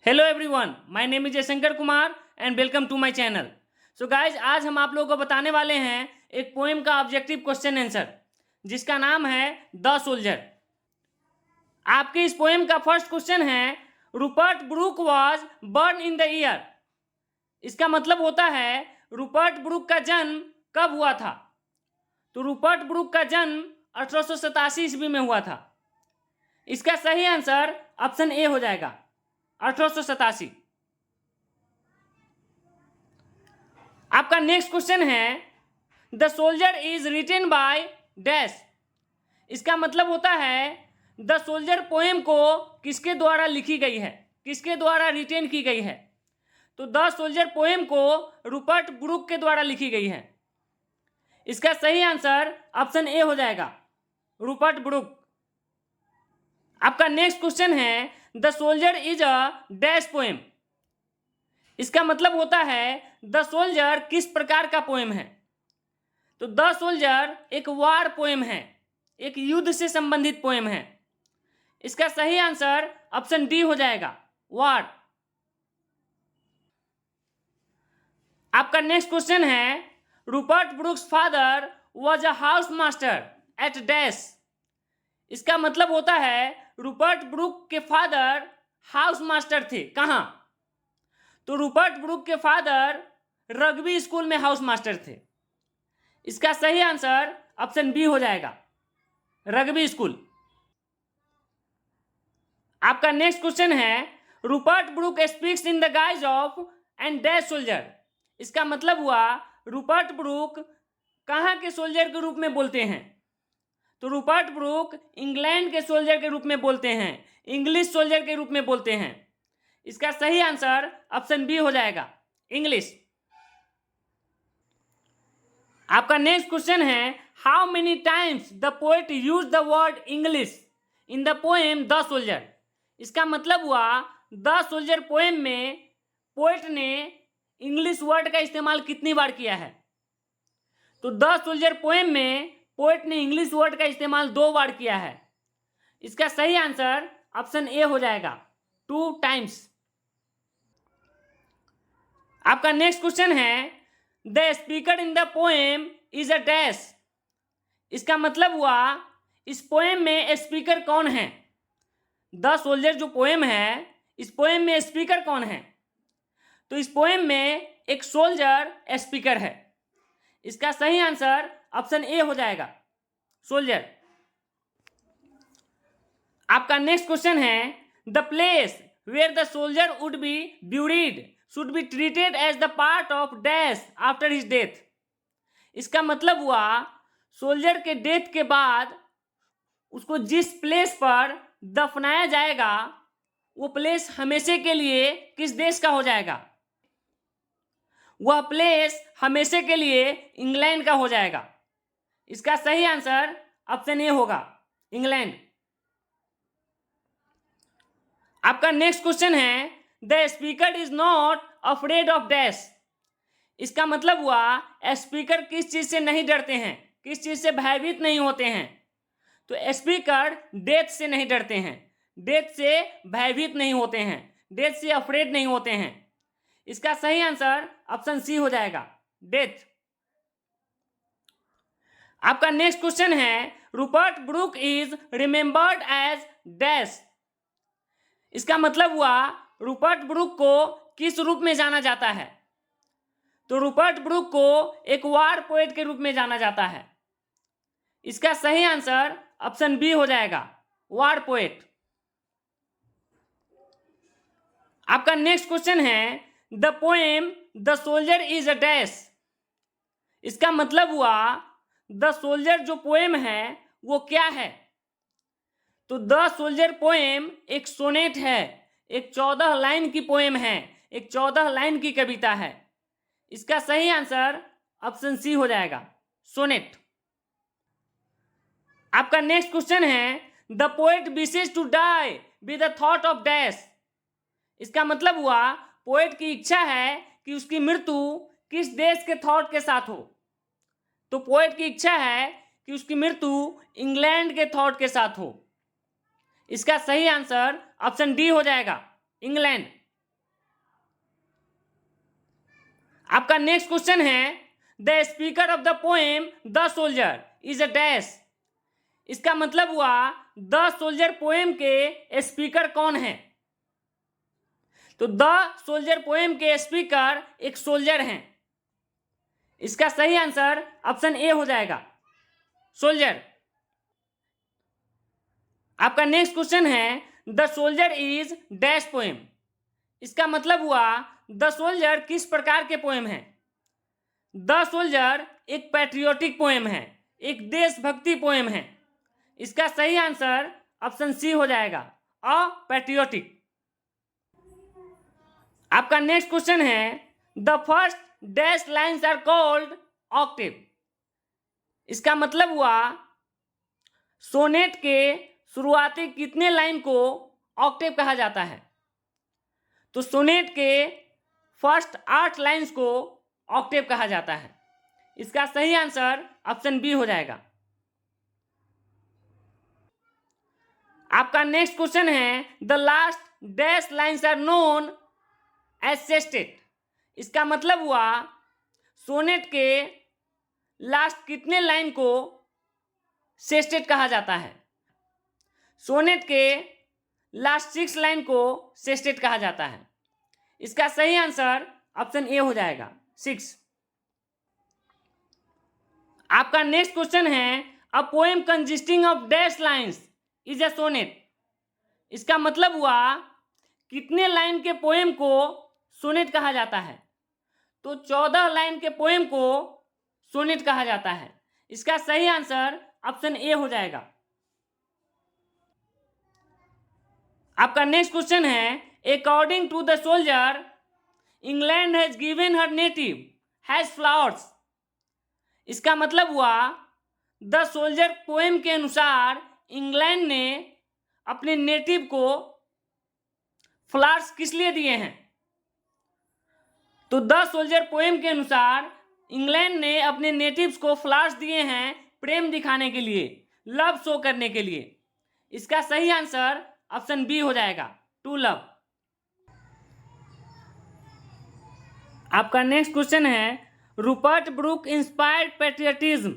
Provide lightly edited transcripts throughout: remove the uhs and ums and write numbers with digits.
Hello everyone, my name is Jayshankar Kumar and welcome to my channel. So guys, आज हम आप लोगों को बताने वाले हैं एक पोएम का ऑब्जेक्टिव क्वेश्चन आंसर जिसका नाम है द सोल्जर। आपके इस पोएम का फर्स्ट क्वेश्चन है Rupert Brooke was born in the year. इसका मतलब होता है रूपर्ट ब्रूक का जन्म कब हुआ था। तो रूपर्ट ब्रूक का जन्म 1887 ईस्वी में हुआ था। इसका सही आंसर ऑप्शन ए हो जाएगा, 1887। आपका नेक्स्ट क्वेश्चन है the soldier is written by dash. इसका मतलब होता है द सोल्जर पोएम को किसके द्वारा लिखी गई है, किसके द्वारा रिटेन की गई है। तो द सोल्जर पोएम को रूपर्ट ब्रूक के द्वारा लिखी गई है। इसका सही आंसर ऑप्शन ए हो जाएगा, रूपर्ट ब्रूक। आपका नेक्स्ट क्वेश्चन है the soldier is a dash poem. इसका मतलब होता है द सोल्जर किस प्रकार का पोएम है। तो द सोल्जर एक वार पोएम है, एक युद्ध से संबंधित पोएम है। इसका सही आंसर ऑप्शन डी हो जाएगा, वार। आपका नेक्स्ट क्वेश्चन है Rupert Brooke's father was a house master at dash. इसका मतलब होता है रूपर्ट ब्रूक के फादर हाउस मास्टर थे, कहाँ। तो रूपर्ट ब्रूक के फादर रग्बी स्कूल में हाउस मास्टर थे। इसका सही आंसर ऑप्शन बी हो जाएगा, रग्बी स्कूल। आपका नेक्स्ट क्वेश्चन है Rupert Brooke speaks in the guise of and dash soldier. इसका मतलब हुआ रूपर्ट ब्रूक कहाँ के सोल्जर के रूप में बोलते हैं। तो रूपर्ट ब्रूक इंग्लैंड के सोल्जर के रूप में बोलते हैं, इंग्लिश सोल्जर के रूप में बोलते हैं। इसका सही आंसर ऑप्शन बी हो जाएगा, इंग्लिश। आपका नेक्स्ट क्वेश्चन है how many times the poet use the word English in the poem the soldier. इसका मतलब हुआ द सोल्जर पोएम में पोएट ने इंग्लिश वर्ड का इस्तेमाल कितनी बार किया है। तो द सोल्जर पोएम में पोएट ने इंग्लिश वर्ड का इस्तेमाल 2 बार किया है। इसका सही आंसर ऑप्शन ए हो जाएगा, 2 टाइम्स। आपका नेक्स्ट क्वेश्चन है the speaker in the poem is a dash. इसका मतलब हुआ इस पोएम में स्पीकर कौन है। द सोल्जर जो पोएम है, इस पोएम में स्पीकर कौन है। तो इस पोएम में एक सोल्जर स्पीकर है। इसका सही आंसर ऑप्शन ए हो जाएगा, सोल्जर। आपका नेक्स्ट क्वेश्चन है the place where the soldier would be buried should be treated as the part of dash after his death. इसका मतलब हुआ सोल्जर के डेथ के बाद उसको जिस प्लेस पर दफनाया जाएगा वो प्लेस हमेशा के लिए किस देश का हो जाएगा। वह प्लेस हमेशा के लिए इंग्लैंड का हो जाएगा। इसका सही आंसर ऑप्शन ए होगा, इंग्लैंड। आपका नेक्स्ट क्वेश्चन है the speaker is not afraid of dash. इसका मतलब हुआ स्पीकर किस चीज से नहीं डरते हैं, किस चीज से भयभीत नहीं होते हैं। तो स्पीकर डेथ से नहीं डरते हैं, डेथ से भयभीत नहीं होते हैं, डेथ से अफ्रेड नहीं होते हैं। इसका सही आंसर ऑप्शन सी हो जाएगा, डेथ। आपका नेक्स्ट क्वेश्चन है Rupert Brooke is remembered as dash. इसका मतलब हुआ रूपर्ट ब्रूक को किस रूप में जाना जाता है। तो रूपर्ट ब्रूक को एक वार पोएट के रूप में जाना जाता है। इसका सही आंसर ऑप्शन बी हो जाएगा, वार पोएट। आपका नेक्स्ट क्वेश्चन है the poem the soldier is a dash. इसका मतलब हुआ द सोल्जर जो पोएम है वो क्या है। तो द सोल्जर पोएम एक सोनेट है, एक 14 लाइन की पोएम है, एक 14 लाइन की कविता है। इसका सही आंसर ऑप्शन सी हो जाएगा, सोनेट। आपका नेक्स्ट क्वेश्चन है the poet wishes to die with the thought of dash. इसका मतलब हुआ पोएट की इच्छा है कि उसकी मृत्यु किस देश के थॉट के साथ हो। तो पोएट की इच्छा है कि उसकी मृत्यु इंग्लैंड के थॉट के साथ हो। इसका सही आंसर ऑप्शन डी हो जाएगा, इंग्लैंड। आपका नेक्स्ट क्वेश्चन है the speaker of the poem the soldier is a dash. इसका मतलब हुआ द सोल्जर पोएम के स्पीकर कौन है। तो द सोल्जर पोएम के स्पीकर एक सोल्जर हैं। इसका सही आंसर ऑप्शन ए हो जाएगा, सोल्जर। आपका नेक्स्ट क्वेश्चन है the soldier is dash poem. इसका मतलब हुआ द सोल्जर किस प्रकार के पोएम है। द सोल्जर एक पैट्रियोटिक पोएम है, एक देशभक्ति पोएम है। इसका सही आंसर ऑप्शन सी हो जाएगा, अ पैट्रियोटिक। आपका नेक्स्ट क्वेश्चन है the first dash lines are called octave. इसका मतलब हुआ सोनेट के शुरुआती कितने लाइन को ऑक्टेव कहा जाता है। तो सोनेट के फर्स्ट 8 लाइन्स को ऑक्टेव कहा जाता है। इसका सही आंसर ऑप्शन बी हो जाएगा। आपका नेक्स्ट क्वेश्चन है the last dash lines are known as sestet. इसका मतलब हुआ सोनेट के लास्ट कितने लाइन को सेस्टेट कहा जाता है। सोनेट के लास्ट 6 लाइन को सेस्टेट कहा जाता है। इसका सही आंसर ऑप्शन ए हो जाएगा, 6। आपका नेक्स्ट क्वेश्चन है a poem consisting of dash lines is a sonnet. इसका मतलब हुआ कितने लाइन के पोएम को सोनेट कहा जाता है। तो 14 लाइन के पोएम को सोनेट कहा जाता है। इसका सही आंसर ऑप्शन ए हो जाएगा। आपका नेक्स्ट क्वेश्चन है according to the soldier England has given her native has flowers. इसका मतलब हुआ द सोल्जर पोएम के अनुसार इंग्लैंड ने अपने नेटिव को फ्लावर्स किस लिए दिए हैं। तो द सोल्जर पोएम के अनुसार इंग्लैंड ने अपने नेटिव्स को फ्लावर्स दिए हैं प्रेम दिखाने के लिए, लव शो करने के लिए। इसका सही आंसर ऑप्शन बी हो जाएगा, टू लव। आपका नेक्स्ट क्वेश्चन है Rupert Brooke inspired patriotism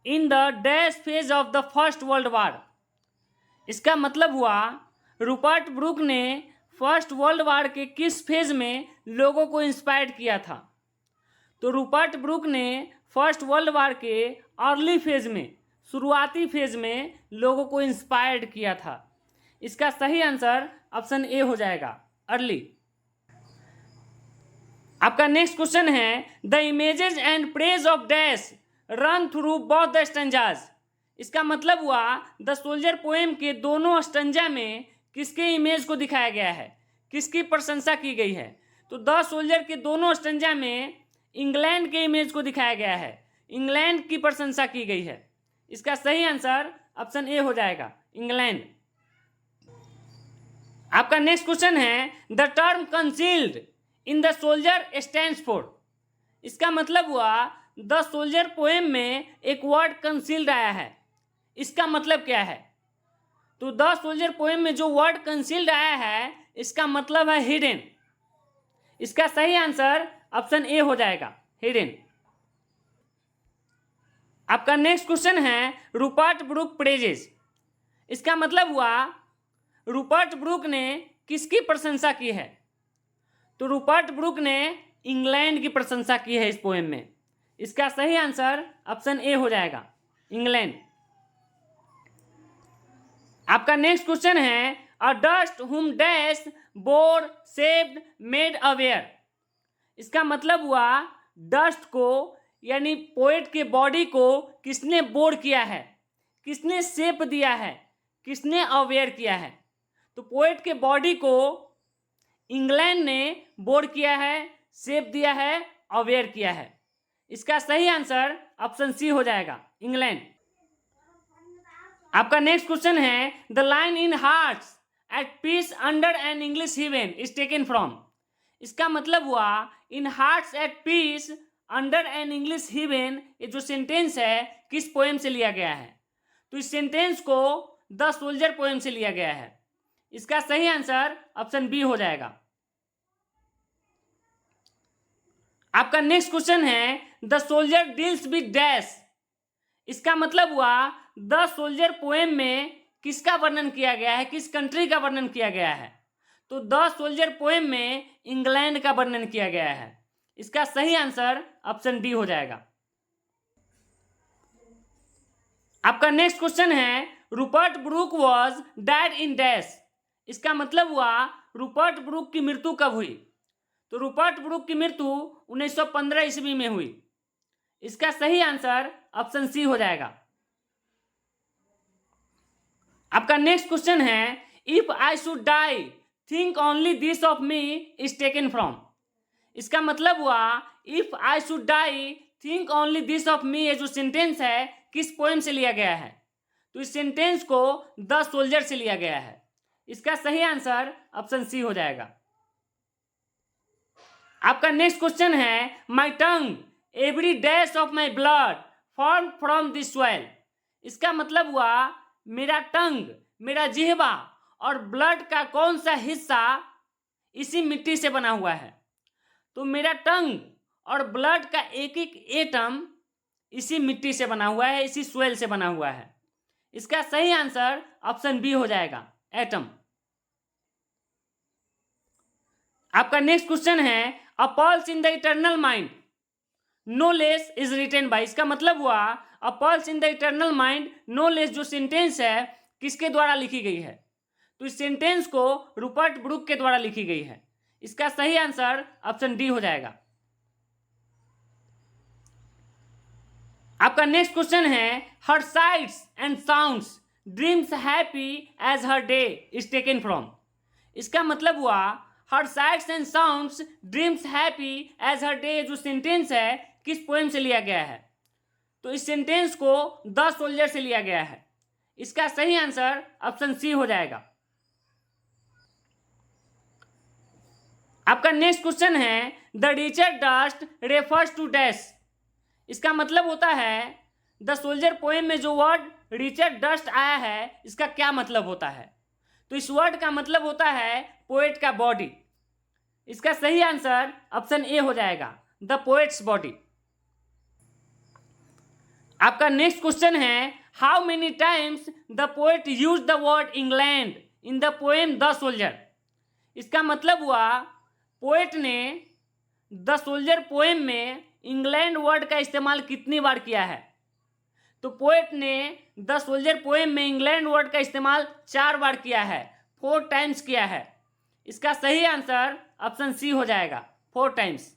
in the dash phase of the first world war. इसका मतलब हुआ रूपर्ट ब्रूक ने फर्स्ट वर्ल्ड वॉर के किस फेज में लोगों को इंस्पायर्ड किया था। तो रूपर्ट ब्रूक ने फर्स्ट वर्ल्ड वॉर के अर्ली फेज में, शुरुआती फेज में लोगों को इंस्पायर्ड किया था। इसका सही आंसर ऑप्शन ए हो जाएगा, अर्ली। आपका नेक्स्ट क्वेश्चन है the images and praise of dash run through both the stanzas. इसका मतलब हुआ द सोल्जर पोएम के दोनों स्टैंजा में किसके इमेज को दिखाया गया है, किसकी प्रशंसा की गई है। तो द सोल्जर के दोनों स्टैंजा में इंग्लैंड के इमेज को दिखाया गया है, इंग्लैंड की प्रशंसा की गई है। इसका सही आंसर ऑप्शन ए हो जाएगा, इंग्लैंड। आपका नेक्स्ट क्वेश्चन है the term concealed in the soldier stands for. इसका मतलब हुआ द सोल्जर पोएम में एक वर्ड कंसील्ड आया है। इसका मतलब क्या है। तो द सोल्जर पोएम में जो वर्ड कंसील्ड आया है इसका मतलब है हिडन। इसका सही आंसर ऑप्शन ए हो जाएगा, हिडन। आपका नेक्स्ट क्वेश्चन है रूपर्ट ब्रूक प्रेजेस। इसका मतलब हुआ रूपर्ट ब्रूक ने किसकी प्रशंसा की है। तो रूपर्ट ब्रूक ने इंग्लैंड की प्रशंसा की है इस पोएम में। इसका सही आंसर ऑप्शन ए हो जाएगा, इंग्लैंड। आपका नेक्स्ट क्वेश्चन है अ डस्ट हुम dash bore shaped made aware. इसका मतलब हुआ डस्ट को यानी पोएट के बॉडी को किसने बोर किया है, किसने शेप दिया है, किसने अवेयर किया है। तो पोएट के बॉडी को इंग्लैंड ने बोर किया है, शेप दिया है, अवेयर किया है। इसका सही आंसर ऑप्शन सी हो जाएगा, इंग्लैंड। आपका नेक्स्ट क्वेश्चन है the line in hearts at peace under an English heaven is taken from. इसका मतलब हुआ in hearts at peace under an English heaven, ये जो सेंटेंस है किस पोएम से लिया गया है। तो इस सेंटेंस को द सोल्जर पोएम से लिया गया है। इसका सही आंसर ऑप्शन बी हो जाएगा। आपका नेक्स्ट क्वेश्चन है the soldier deals with dash. इसका मतलब हुआ द सोल्जर पोएम में किसका वर्णन किया गया है, किस कंट्री का वर्णन किया गया है। तो द सोल्जर पोएम में इंग्लैंड का वर्णन किया गया है। इसका सही आंसर ऑप्शन डी हो जाएगा। आपका नेक्स्ट क्वेश्चन है Rupert Brooke was dead in dash. इसका मतलब हुआ रूपर्ट ब्रूक की मृत्यु कब हुई। तो रूपर्ट ब्रूक की मृत्यु 1915 ईस्वी में हुई। इसका सही आंसर ऑप्शन सी हो जाएगा। आपका नेक्स्ट क्वेश्चन है if I should die think only this of me is taken from. इसका मतलब हुआ if I should die think only this of me, ये जो सेंटेंस है किस पोएम से लिया गया है। तो इस सेंटेंस को द सोल्जर से लिया गया है। इसका सही आंसर ऑप्शन सी हो जाएगा। आपका नेक्स्ट क्वेश्चन है my tongue every dash of my blood form from this soil. इसका मतलब हुआ मेरा टंग, मेरा जिह्वा और ब्लड का कौन सा हिस्सा इसी मिट्टी से बना हुआ है। तो मेरा टंग और ब्लड का एक एक एटम इसी मिट्टी से बना हुआ है, इसी सॉइल से बना हुआ है। इसका सही आंसर ऑप्शन बी हो जाएगा, एटम। आपका नेक्स्ट क्वेश्चन है a pulse in the eternal mind no less is written by. इसका मतलब हुआ a pulse in the eternal mind no less जो सेंटेंस है किसके द्वारा लिखी गई है। तो इस सेंटेंस को रूपर्ट ब्रूक के द्वारा लिखी गई है। इसका सही आंसर ऑप्शन डी हो जाएगा। आपका नेक्स्ट क्वेश्चन है her sights and sounds dreams happy as her day is taken from. इसका मतलब हुआ her sights and sounds dreams happy as her day जो सेंटेंस है किस पोएम से लिया गया है। तो इस सेंटेंस को द सोल्जर से लिया गया है। इसका सही आंसर ऑप्शन सी हो जाएगा। आपका नेक्स्ट क्वेश्चन है the richer dust refers to dash. इसका मतलब होता है द सोल्जर पोएम में जो वर्ड रिचर डस्ट आया है इसका क्या मतलब होता है। तो इस वर्ड का मतलब होता है पोएट का बॉडी। इसका सही आंसर ऑप्शन ए हो जाएगा, द पोएट्स बॉडी। आपका नेक्स्ट क्वेश्चन है how many times the poet use the word England in the poem the soldier. इसका मतलब हुआ पोएट ने द सोल्जर पोएम में इंग्लैंड वर्ड का इस्तेमाल कितनी बार किया है। तो पोएट ने द सोल्जर पोएम में इंग्लैंड वर्ड का इस्तेमाल 4 बार किया है, 4 टाइम्स किया है। इसका सही आंसर ऑप्शन सी हो जाएगा, 4 टाइम्स।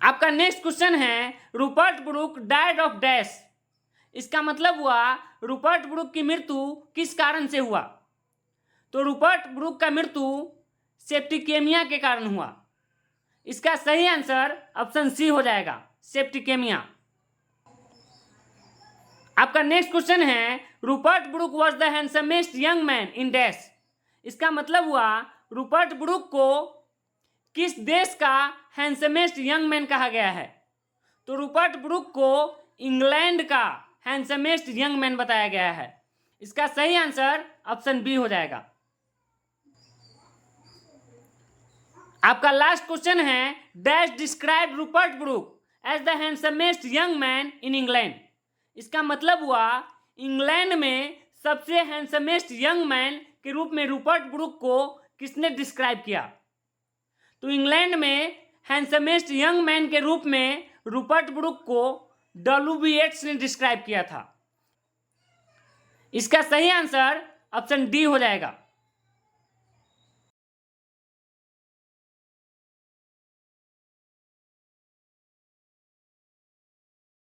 आपका नेक्स्ट क्वेश्चन है Rupert Brooke died of dash. इसका मतलब हुआ रूपर्ट ब्रूक की मृत्यु किस कारण से हुआ। तो रूपर्ट ब्रूक का मृत्यु सेप्टिकेमिया के कारण हुआ। इसका सही आंसर ऑप्शन सी हो जाएगा, सेप्टिकेमिया। आपका नेक्स्ट क्वेश्चन है Rupert Brooke was the handsomest young man in dash. इसका मतलब हुआ रूपर्ट ब्रूक को किस देश का हैंडसमेस्ट यंग मैन कहा गया है। तो रूपर्ट ब्रूक को इंग्लैंड का हैंडसमेस्ट यंग मैन बताया गया है। इसका सही आंसर ऑप्शन बी हो जाएगा। आपका लास्ट क्वेश्चन है dash describe Rupert Brooke as the handsomest young man in England. इसका मतलब हुआ इंग्लैंड में सबसे हैंडसमेस्ट यंग मैन के रूप में रूपर्ट ब्रूक को किसने डिस्क्राइब किया। तो इंग्लैंड में हैंडसमेस्ट यंग मैन के रूप में रूपर्ट ब्रूक को डब्ल्यू येट्स ने डिस्क्राइब किया था। इसका सही आंसर ऑप्शन डी हो जाएगा।